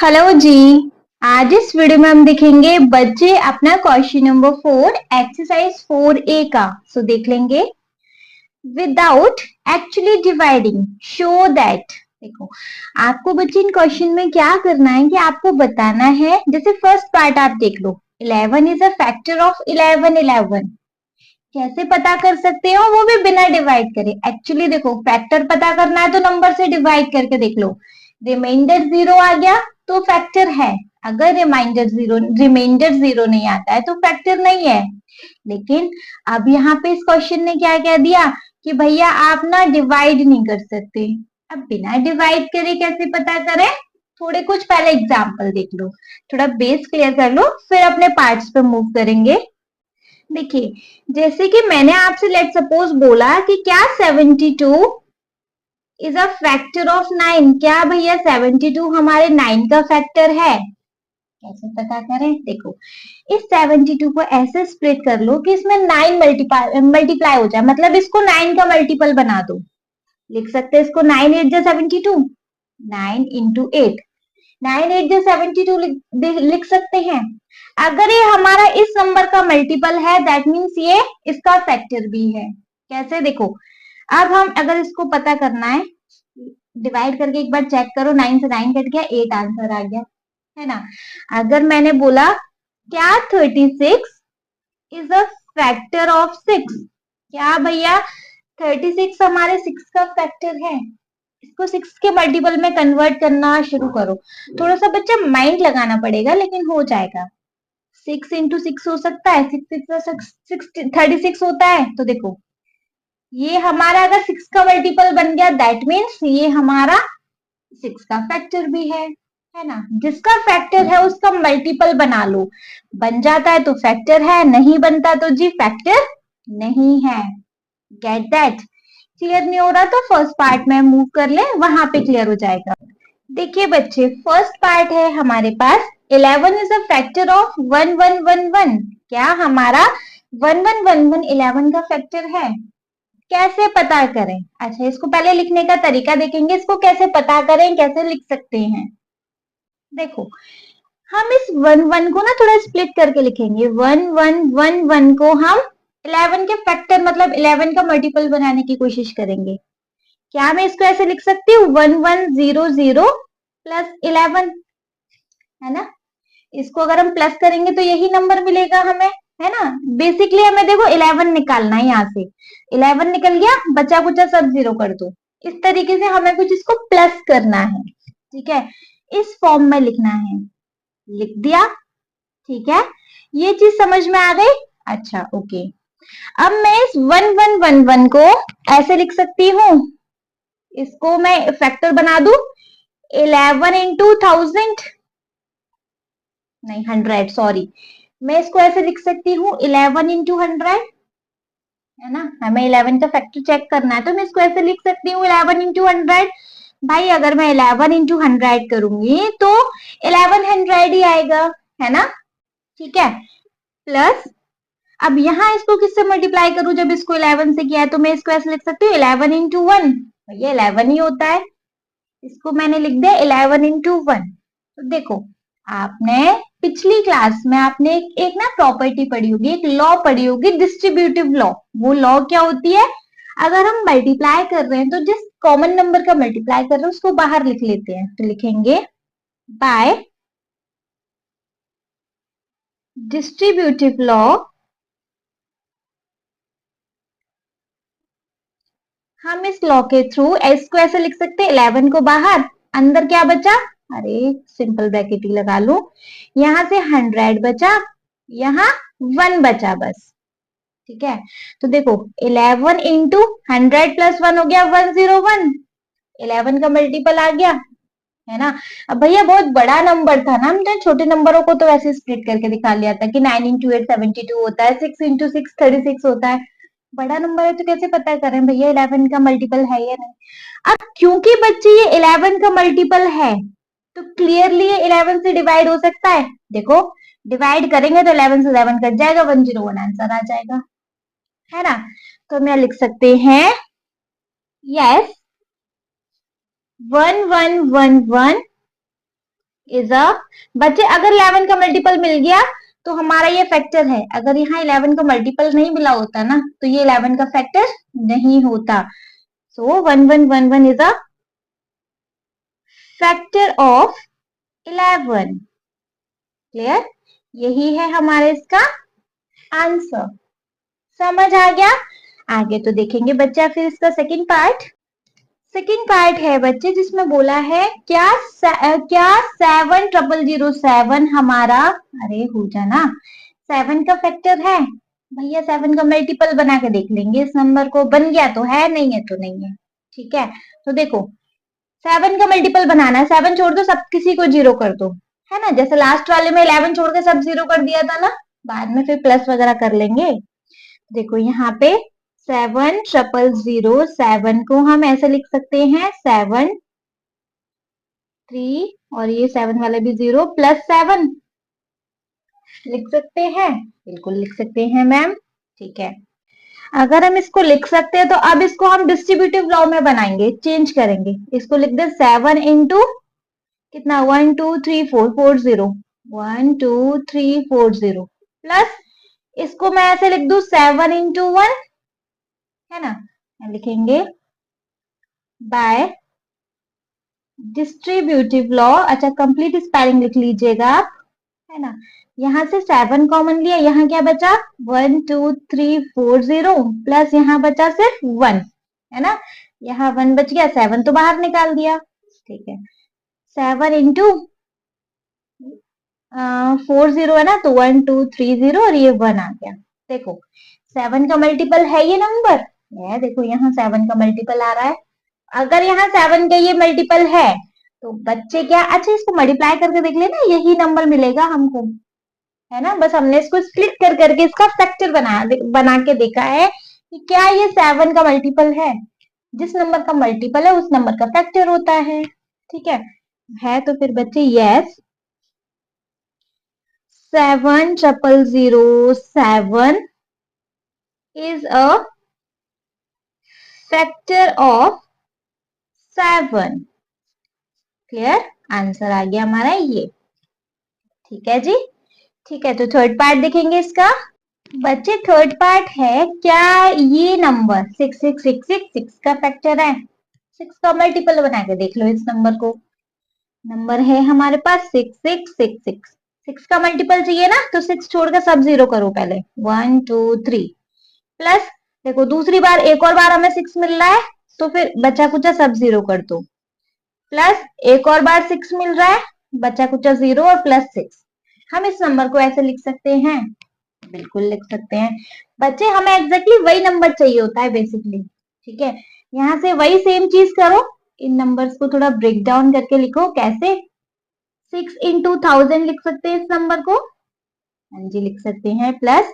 Hello जी। आज इस video में हम देखेंगे बच्चे अपना क्वेश्चन नंबर 4 एक्सरसाइज 4A का। देख लेंगे। Without actually dividing show that. देखो, आपको बच्चे इन क्वेश्चन में क्या करना है कि आपको बताना है। जैसे फर्स्ट पार्ट आप देख लो, 11 इज अ फैक्टर ऑफ 11 कैसे पता कर सकते हो, वो भी बिना डिवाइड करे। एक्चुअली देखो, फैक्टर पता करना है तो नंबर से डिवाइड करके देख लो। रिमाइंडर 0 आ गया तो फैक्टर है। अगर रिमाइंडर जीरो नहीं आता है तो फैक्टर नहीं है। लेकिन अब यहाँ पे इस क्वेश्चन ने क्या कह दिया कि भैया आप ना डिवाइड नहीं कर सकते। अब बिना डिवाइड करे कैसे पता करें? थोड़े कुछ पहले एग्जाम्पल देख लो, थोड़ा बेस क्लियर कर लो, फिर अपने पार्ट्स पे मूव करेंगे। देखिए, जैसे कि मैंने आपसे लेट सपोज बोला कि क्या 72 इज अ फैक्टर ऑफ 9। क्या भैया 72 हमारे 9 का फैक्टर है? कैसे पता करें? देखो, इस 72 को ऐसे स्प्लिट कर लो कि इसमें 9 मल्टीप्लाई हो जाए, मतलब इसको 9 का मल्टीपल बना दो। लिख सकते हैं इसको 9 8 जा 72, 9 इंटू 8, 9 8 जा 72 लिख सकते हैं। अगर ये हमारा इस नंबर का मल्टीपल है दैट मीन्स ये इसका फैक्टर भी है। कैसे? देखो, अब हम अगर इसको पता करना है, डिवाइड करके एक बार चेक करो, 9 से 9 कट गया, 8 आंसर आ गया, है ना। अगर मैंने बोला क्या 36 इज अ फैक्टर ऑफ 6, क्या भैया 36 हमारे 6 का फैक्टर है? इसको 6 के मल्टीपल में कन्वर्ट करना शुरू करो। थोड़ा सा बच्चा माइंड लगाना पड़ेगा, लेकिन हो जाएगा। 6 इंटू 6 हो सकता है, 36 होता है। तो देखो, ये हमारा अगर 6 का मल्टीपल बन गया दैट मीन्स ये हमारा 6 का फैक्टर भी है ना। जिसका फैक्टर है उसका मल्टीपल बना लो, बन जाता है तो फैक्टर है, नहीं बनता तो जी फैक्टर नहीं है। Get that? क्लियर नहीं हो रहा तो फर्स्ट पार्ट में मूव कर ले, वहां पे क्लियर हो जाएगा। देखिए बच्चे, फर्स्ट पार्ट है हमारे पास 11 इज अ फैक्टर ऑफ 1111। क्या हमारा 1111 11 का फैक्टर है? कैसे पता करें? अच्छा, इसको पहले लिखने का तरीका देखेंगे, इसको कैसे पता करें, कैसे लिख सकते हैं। देखो, हम इस 11 को ना थोड़ा स्प्लिट करके लिखेंगे। 1111 को हम 11 के फैक्टर मतलब 11 का मल्टीपल बनाने की कोशिश करेंगे। क्या मैं इसको ऐसे लिख सकती हूँ 1100 प्लस 11, है ना। इसको अगर हम प्लस करेंगे तो यही नंबर मिलेगा हमें, है ना। बेसिकली हमें देखो 11 निकालना है, यहाँ से 11 निकल गया, बचा कुचा सब जीरो कर दो। इस तरीके से हमें कुछ इसको प्लस करना है, ठीक है। इस फॉर्म में लिखना है, लिख दिया, ठीक है। ये चीज समझ में आ गई? अच्छा, ओके। अब मैं इस 1111 को ऐसे लिख सकती हूँ, इसको मैं फैक्टर बना दू 11 इंटू 1000, नहीं 100, सॉरी। मैं इसको ऐसे लिख सकती हूँ 11 इंटू 100, है ना। हमें 11 का फैक्टर चेक करना है तो मैं इसको ऐसे लिख सकती हूँ 11 इंटू 100। भाई अगर मैं 11 इंटू 100 करूंगी तो 1100 ही आएगा, है ना, ठीक है। प्लस, अब यहाँ इसको किससे मल्टीप्लाई करूं? जब इसको 11 से किया है तो मैं इसको ऐसे लिख सकती हूँ 11 इंटू 1, ये 11 ही होता है। इसको मैंने लिख दिया 11 इंटू 1। तो देखो, आपने पिछली क्लास में आपने एक ना प्रॉपर्टी पढ़ी होगी, एक लॉ पढ़ी होगी, डिस्ट्रीब्यूटिव लॉ। वो लॉ क्या होती है? अगर हम मल्टीप्लाई कर रहे हैं तो जिस कॉमन नंबर का मल्टीप्लाई कर रहे हैं उसको बाहर लिख लेते हैं। तो लिखेंगे बाय डिस्ट्रीब्यूटिव लॉ हम इस लॉ के थ्रू एस को ऐसे लिख सकते हैं 11 को बाहर, अंदर क्या बचा? अरे सिंपल ब्रैकेट ही लगा लू, यहां से 100 बचा, यहाँ 1 बचा बस, ठीक है। तो देखो 11 इंटू 100 प्लस 1 हो गया 101, 11 का मल्टीपल आ गया, है ना। अब भैया बहुत बड़ा नंबर था ना, हमने छोटे नंबरों को तो वैसे स्प्लिट करके दिखा लिया था कि 9 इंटू 8 72 होता है, 6 इंटू 6 36 होता है। बड़ा नंबर है तो कैसे पता करें भैया 11 का मल्टीपल है या नहीं? अब क्योंकि बच्चे ये 11 का मल्टीपल है तो क्लियरली ये 11 से डिवाइड हो सकता है। देखो, डिवाइड करेंगे तो 11 से 11 कट जाएगा, 101 आंसर आ जाएगा, है ना। तो मैं लिख सकते हैं यस 1111 इज अ, बच्चे अगर 11 का मल्टीपल मिल गया तो हमारा ये फैक्टर है, अगर यहाँ 11 का मल्टीपल नहीं मिला होता ना तो ये 11 का फैक्टर नहीं होता। सो 1111 is a factor of 11। Clear? यही है हमारे इसका आंसर। समझ आ गया? आगे तो देखेंगे बच्चा फिर इसका सेकंड पार्ट। सेकंड पार्ट है बच्चे जिसमें बोला है क्या 70007 हमारा, अरे हो जाना, 7 का फैक्टर है भैया। 7 का मल्टीपल बना के देख लेंगे इस नंबर को, बन गया तो है, नहीं है तो नहीं है। ठीक है, तो देखो 7 का मल्टीपल बनाना है, 7 छोड़ दो, सब किसी को 0 कर दो, है ना, जैसे लास्ट वाले में 11 छोड़ के सब 0 कर दिया था ना, बाद में फिर प्लस वगैरह कर लेंगे। देखो यहाँ पे 70007, 7 को हम ऐसे लिख सकते हैं 7 3, और ये 7 वाले भी 0 प्लस 7 लिख सकते हैं, बिल्कुल लिख सकते हैं मैम। ठीक है, अगर हम इसको लिख सकते हैं तो अब इसको हम डिस्ट्रीब्यूटिव लॉ में बनाएंगे, चेंज करेंगे, इसको लिख दे 7 इंटू कितना 1 2 3 4 4 0, 1 2 3 4 0 प्लस इसको मैं ऐसे लिख दू 7 इंटू 1, है ना, लिखेंगे बाय डिस्ट्रीब्यूटिव लॉ। अच्छा कंप्लीट स्पेलिंग लिख लीजिएगा आप, है ना, यहाँ से 7 कॉमन लिया, यहाँ क्या बचा 1 2 3 4 0 प्लस यहाँ बचा सिर्फ 1, है ना, यहाँ 1 बच गया, 7 तो बाहर निकाल दिया। ठीक है, 7 इंटू 4 0 है ना, तो 1 2 3 0 और ये 1 आ गया। देखो 7 का मल्टीपल है ये नंबर है, देखो यहाँ 7 का मल्टीपल आ रहा है। अगर यहाँ 7 का ये मल्टीपल है तो बच्चे क्या, अच्छा इसको मल्टीप्लाई करके देख लेना, यही नंबर मिलेगा हमको, है ना, बस हमने इसको स्प्लिट कर करके इसका फैक्टर बना के देखा है कि क्या ये 7 का मल्टीपल है, जिस नंबर का मल्टीपल है उस नंबर का फैक्टर होता है। ठीक है तो फिर बच्चे yes 70007 is a factor of 7। Clear? Answer आ गया हमारा ये। ठीक है जी, ठीक है, तो थर्ड पार्ट देखेंगे इसका। बच्चे थर्ड पार्ट है, क्या ये नंबर 66666 का फैक्टर है? 6 का मल्टीपल बना के देख लो इस नंबर को। नंबर है हमारे पास 6666, 6 का मल्टीपल चाहिए ना, तो 6 छोड़कर सब 0 करो पहले, 1 2 3 प्लस, देखो दूसरी बार एक और बार हमें 6 मिल रहा है तो फिर बचा कुचा सब 0 कर दो, प्लस एक और बार 6 मिल रहा है, बचा कुचा 0 और प्लस 6। हम इस नंबर को ऐसे लिख सकते हैं, बिल्कुल लिख सकते हैं। बच्चे हमें एग्जैक्टली वही नंबर चाहिए होता है बेसिकली। ठीक है, यहाँ से वही सेम चीज करो, इन नंबर्स को थोड़ा ब्रेक डाउन करके लिखो। कैसे? 6 इंटू 1000 लिख सकते हैं इस नंबर को, हाँ जी लिख सकते हैं, प्लस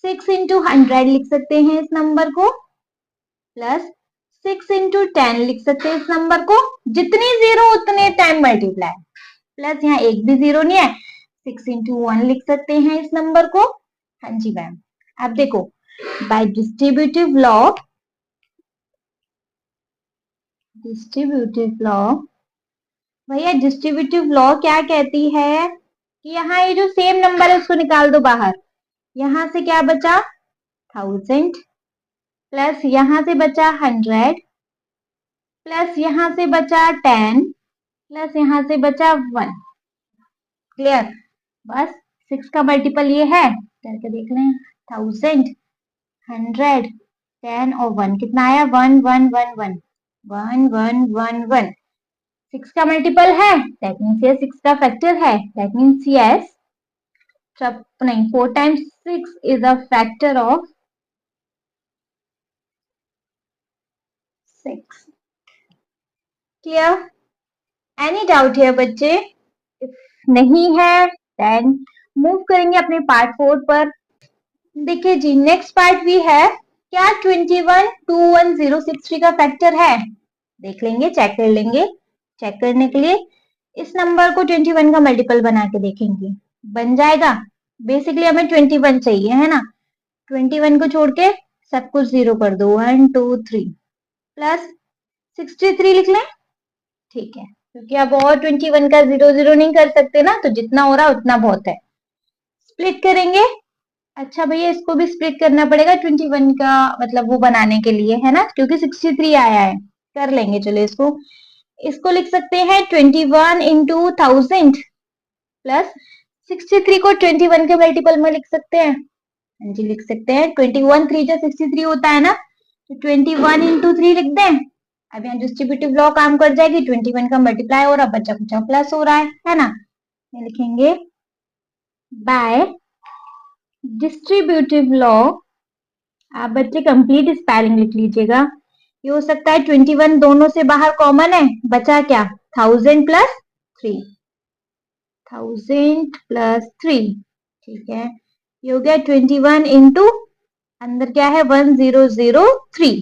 6 इंटू 100 लिख सकते हैं इस नंबर को, प्लस 6 इंटू 10 लिख सकते हैं इस नंबर को, जितने 0 उतने टाइम मल्टीप्लाई, प्लस यहाँ एक भी 0 नहीं है, 6 इंटू 1 लिख सकते हैं इस नंबर को। हाँ जी मैम, अब देखो बाय डिस्ट्रीब्यूटिव लॉ, भैया डिस्ट्रीब्यूटिव लॉ क्या कहती है कि यहाँ ये जो सेम नंबर है उसको निकाल दो बाहर। यहाँ से क्या बचा 1000 प्लस यहाँ से बचा 100 प्लस यहाँ से बचा 10 प्लस यहाँ से बचा 1। क्लियर? बस 6 का मल्टीपल ये है, करके देख लें, 1000 100 10 और 1 कितना आया 1 1 1 1 1 1 1 1। 6 का मल्टीपल है दैट मीन्स ये 6 का फैक्टर है, दैट मीन्स यस नहीं 4 times 6 is a factor of 6। Clear? Any doubt है बच्चे? नहीं है देन मूव करेंगे अपने पार्ट 4 पर। देखिए जी नेक्स्ट पार्ट भी है, क्या 21 21063 का फैक्टर है? देख लेंगे, चेक कर लेंगे। चेक करने के लिए इस नंबर को 21 का मल्टीपल बना के देखेंगे, बन जाएगा। बेसिकली हमें 21 चाहिए, है ना, 21 को छोड़ के सब कुछ 0 कर दो, 1 2 3 प्लस 63 लिख लें। ठीक है, क्योंकि अब और 21 का 0 0 नहीं कर सकते ना, तो जितना हो रहा उतना बहुत है। स्प्लिट करेंगे। अच्छा भैया, इसको भी स्प्लिट करना पड़ेगा 21 का मतलब वो बनाने के लिए, है ना, क्योंकि 63 आया है। कर लेंगे, चलो इसको। इसको लिख सकते हैं 21 इंटू 1000 प्लस 63 को 21 के मल्टीपल में लिख सकते हैं। हाँ जी, लिख सकते हैं। 21 3 जा 63 होता है ना, तो 21 इंटू 3 लिख दें। अब यहाँ डिस्ट्रीब्यूटिव लॉ काम कर जाएगी। 21 का मल्टीप्लाई हो रहा, बचा कुचा प्लस हो रहा है ना। ये लिखेंगे बाय डिस्ट्रीब्यूटिव लॉ। आप बच्चे कंप्लीट स्पेलिंग लिख लीजिएगा। ये हो सकता है 21 दोनों से बाहर कॉमन है, बचा क्या 1000 प्लस 3। 1000 प्लस 3, ठीक है। ये हो गया 21 इंटू अंदर क्या है 1003।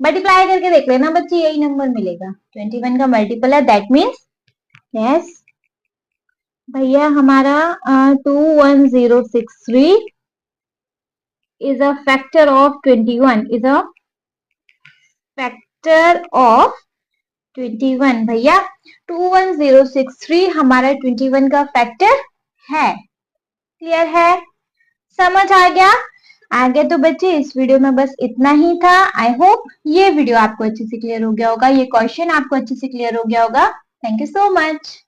मल्टीप्लाई करके देख लेना बच्चे, यही नंबर मिलेगा। 21 का मल्टीपल है, दैट मीन्स यस भैया हमारा 21063 is a factor of 21, is a factor of 21। भैया 21063 हमारा 21 का फैक्टर है। क्लियर है, समझ आ गया। आगे तो बच्चे इस वीडियो में बस इतना ही था। आई होप ये वीडियो आपको अच्छे से क्लियर हो गया होगा, ये क्वेश्चन आपको अच्छे से क्लियर हो गया होगा। Thank you so much.